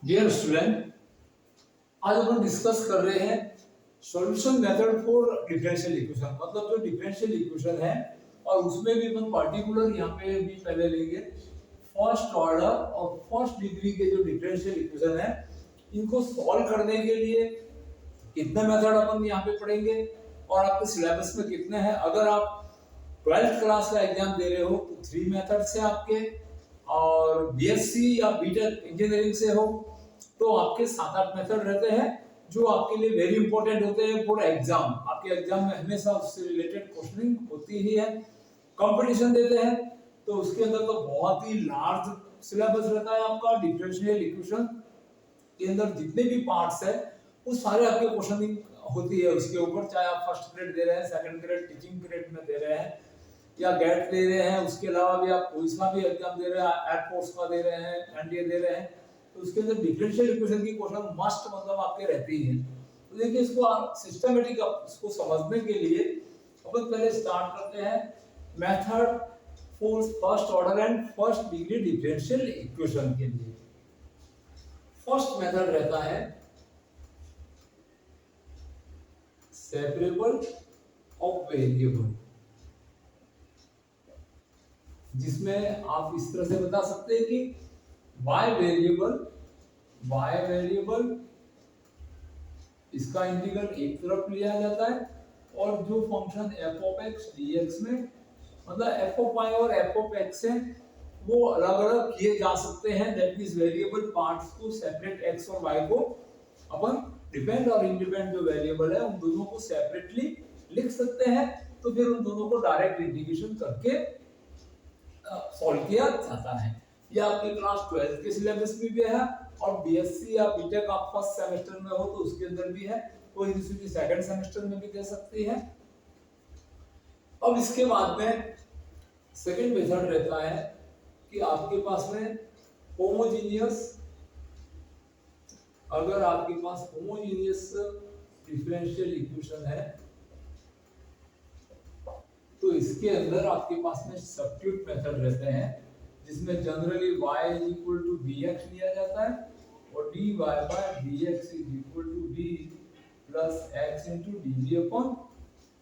Dear student, आज हम discuss कर रहे हैं solution method for differential equation. मतलब जो डिफरेंशियल इक्वेशन है और उसमें भी हम पर्टिकुलर यहाँ पे भी पहले लेंगे फर्स्ट ऑर्डर और फर्स्ट डिग्री के जो डिफरेंशियल इक्वेशन है, इनको सॉल्व करने के लिए कितने मेथड अपन यहाँ पे पढ़ेंगे और आपके सिलेबस में कितने हैं। अगर आप 12th क्लास का एग्जाम दे रहे हो तो 3 मेथड्स है आपके, और बीएससी या बीटेक इंजीनियरिंग से हो तो आपके 7-8 मेथड रहते हैं जो आपके लिए वेरी इंपॉर्टेंट होते हैं फॉर एग्जाम। आपके एग्जाम में हमेशा उससे रिलेटेड क्वेश्चनिंग होती ही है। कंपटीशन देते हैं तो उसके अंदर तो बहुत ही लार्ज सिलेबस रहता है आपका। डिफरेंशियल इक्वेशन के अंदर जितने भी पार्ट्स है वो सारे आपके क्वेश्चनिंग होती है उसके ऊपर, चाहे आप फर्स्ट ग्रेड दे रहे हैं, सेकंड ग्रेड टीचिंग ग्रेड में दे रहे हैं या गेट दे रहे हैं, उसके अलावा भी आप पुलिस का भी एग्जाम दे रहे हैं, एयरफोर्स का दे रहे हैं, एनडीए दे रहे हैं, तो उसके अंदर डिफरेंशियल इक्वेशन की क्वेश्चन मस्ट मतलब आपके रहती है। तो देखिए इसको सिस्टमेटिक इसको समझने के लिए अपन पहले स्टार्ट करते हैं method for first order and first degree differential equation के लिए। फर्स्ट मेथड रहता है सेपरेबल ऑफ वेरिएबल, जिसमें आप इस तरह से बता सकते हैं कि y वेरिएबल इसका इंटीग्रल एक तरफ लिया जाता है और जो function f of x dx में मतलब f of y और f of x है वो अलग अलग किए जा सकते हैं। दैट मींस वेरिएबल पार्ट्स को सेपरेट x और y को अपन डिपेंड और इंडिपेंडेंट जो वेरिएबल है उन दोनों को सेपरेटली लिख सकते हैं। तो फिर उन दोनों को डायरेक्ट इंटीग्रेशन करके सॉल्व किया जाता है। ये आपके क्लास 12 के सिलेबस में भी है और बीएससी या बीटेक आप फर्स्ट सेमेस्टर में हो तो उसके अंदर भी है, कोई दूसरी सेकंड सेमेस्टर में भी दे सकती है। अब इसके बाद में सेकंड मेथड रहता है कि आपके पास में होमोजेनियस, अगर आपके पास होमोजेनियस डिफरेंशियल इक्वेशन है तो इसके अंदर आपके पास में सब्स्टिट्यूट मेथड रहते हैं जिसमें generally y is equal to dx लिया जाता है और dy by dx is equal to d plus x into dv upon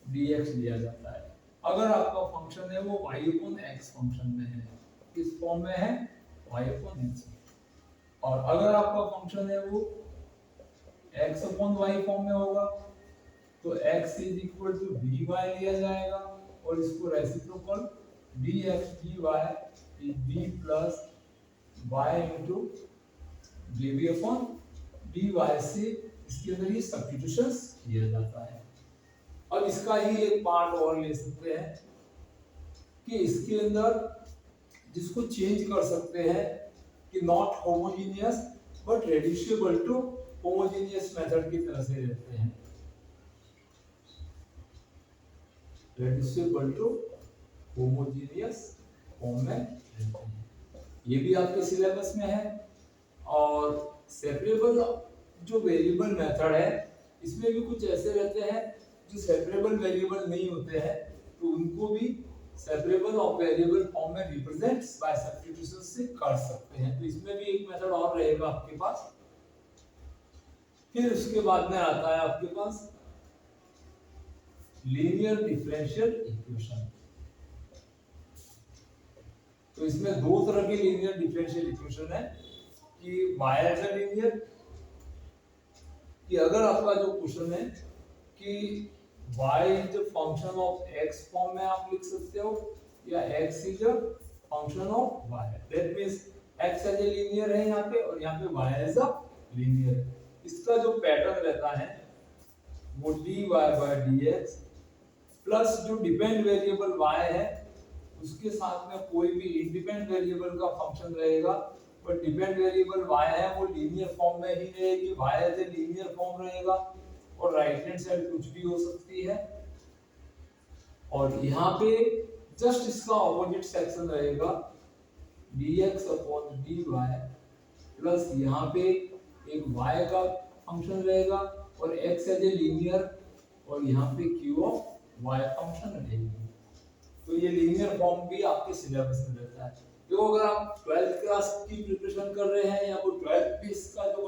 dx लिया जाता है। अगर आपका फंक्शन है वो y upon x फंक्शन में है, किस फॉर्म में है y upon x, और अगर आपका फंक्शन है वो x upon y फॉर्म में होगा तो x is equal to dy लिया जाएगा और इसको reciprocal dx dy is d plus y into dv upon dy से इसके अंदर ये सब्स्टिट्यूशंस किया जाता है। अब इसका ही एक पार्ट और ले सकते हैं कि इसके अंदर जिसको चेंज कर सकते हैं कि not homogeneous but reducible to homogeneous method की तरह से रहते हैं, रेड्यूसिबल टू होमोजेनियस फॉर्म में रहते हैं। ये भी आपके सिलेबस में है। और सेपरेबल जो वेरिएबल मेथड है इसमें भी कुछ ऐसे रहते हैं जो सेपरेबल वेरिएबल नहीं होते हैं तो उनको भी सेपरेबल ऑफ वेरिएबल फॉर्म में रिप्रेजेंट्स बाय सब्स्टिट्यूशन से कर सकते हैं। तो इसमें भी एक मेथड और रहेगा आपके पास। फिर उसके बाद में आता है आपके पास लीनियर डिफरेंशियल इक्वेशन। तो इसमें दो तरह की लीनियर डिफरेंशियल इक्वेशन है कि y एज अ लीनियर, कि अगर आपका जो क्वेश्चन है कि y is the function of x form में आप लिख सकते हो या x is a function of y, that means x as a linear है यहाँ पे और यहाँ पे y एज अ लीनियर। इसका जो पैटर्न रहता है वो dy by dx प्लस जो डिपेंड वेरिएबल y है उसके साथ में कोई भी इंडिपेंडेंट वेरिएबल का फंक्शन रहेगा, पर डिपेंडेंट वेरिएबल y है वो लीनियर फॉर्म में ही रहेगी, y as a linear form रहेगा और राइट हैंड साइड कुछ भी हो सकती है। और यहाँ पे जस्ट इसका ऑपोजिट सेक्शन रहेगा dx अपॉन dy प्लस यहाँ पे एक y का फंक्शन रहेगा और x एज ए लीनियर और यहाँ पे q ऑफ y फंक्शन रहेगी। तो ये लीनियर फॉर्म भी आपके सिलेबस में रहता है। तो अगर आप 12th क्लास की प्रिपरेशन कर रहे हैं या वो 12th बेस का जो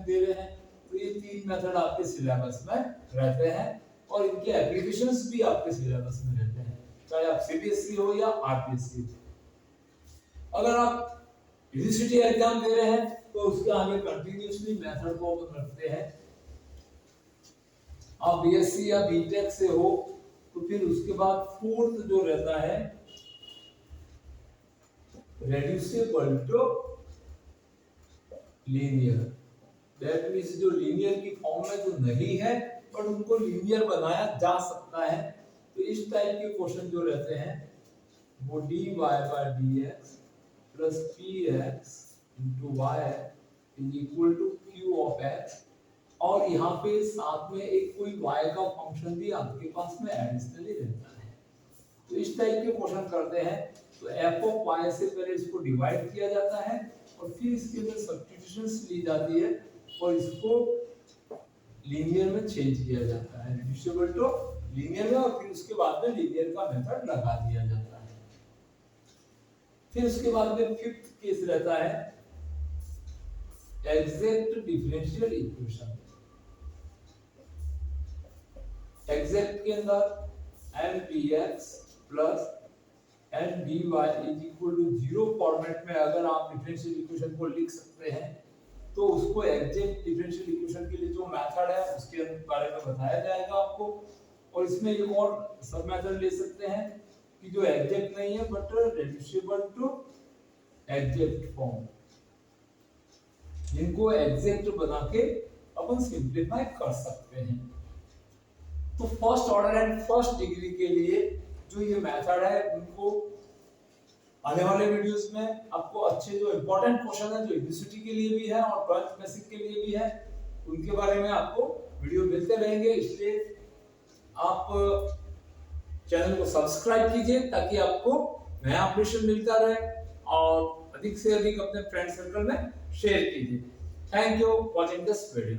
दे रहे हैं, तो ये 3 मेथड आपके सिलेबस में रहते हैं और इनके एप्लीकेशंस भी आपके सिलेबस में रहते हैं, चाहे आप सीबीएसई हो या आरपीएससी हो। अगर आप यूनिवर्सिटी एग्जाम दे रहे हैं तो उसके आगे कंटिन्यूसली मेथड को ओपन रखते हैं। आप बीएससी या बीटेक से हो तो फिर उसके बाद फोर्थ जो रहता है reducible to linear, that means जो लीनियर की फॉर्म में जो नहीं है बट उनको लीनियर बनाया जा सकता है। तो इस टाइप के क्वेश्चन जो रहते हैं वो dy by dx plus px into y is equal to q of x, और यहाँ पे साथ में एक कोई y का फंक्शन भी आपके पास में एडिशनली रहता है। तो इस टाइप के क्वेश्चन करते हैं तो f of y से पहले इसको डिवाइड किया जाता है और फिर इसके अंदर सब्स्टिट्यूशंस ली जाती है और इसको लीनियर में चेंज किया जाता है, रिड्यूसिबल टू लीनियर में, और फिर उसके बाद में लीनियर का मेथड लगा दिया जाता है। फिर उसके बाद में फिफ्थ केस रहता है एग्जैक्ट डिफरेंशियल इक्वेशन। एग्जैक्ट के अंदर mdx plus mdy is equal to 0 format में अगर आप डिफरेंशियल इक्वेशन को लिख सकते हैं तो उसको एग्जैक्ट डिफरेंशियल इक्वेशन के लिए जो मेथड है उसके बारे में बताया जाएगा आपको। और इसमें एक और सब मेथड ले सकते हैं कि जो एग्जैक्ट नहीं है but reducible to exact form, जिनको एग्जैक्ट बना के अपन सिंपलीफाई कर सकते हैं। तो first order and first degree के लिए जो ये मेथड है उनको आने वाले वीडियोस में आपको अच्छे जो इंपॉर्टेंट क्वेश्चन है जो यूनिवर्सिटी के लिए भी है और 12th बेसिक के लिए भी है उनके बारे में आपको वीडियो मिलते रहेंगे, इसलिए आप चैनल को सब्सक्राइब कीजिए ताकि आपको नया अपडेशन मिलता रहे और अधिक से अधिक अपने फ्रेंड सर्कल में शेयर कीजिए। Thank you for watching this video.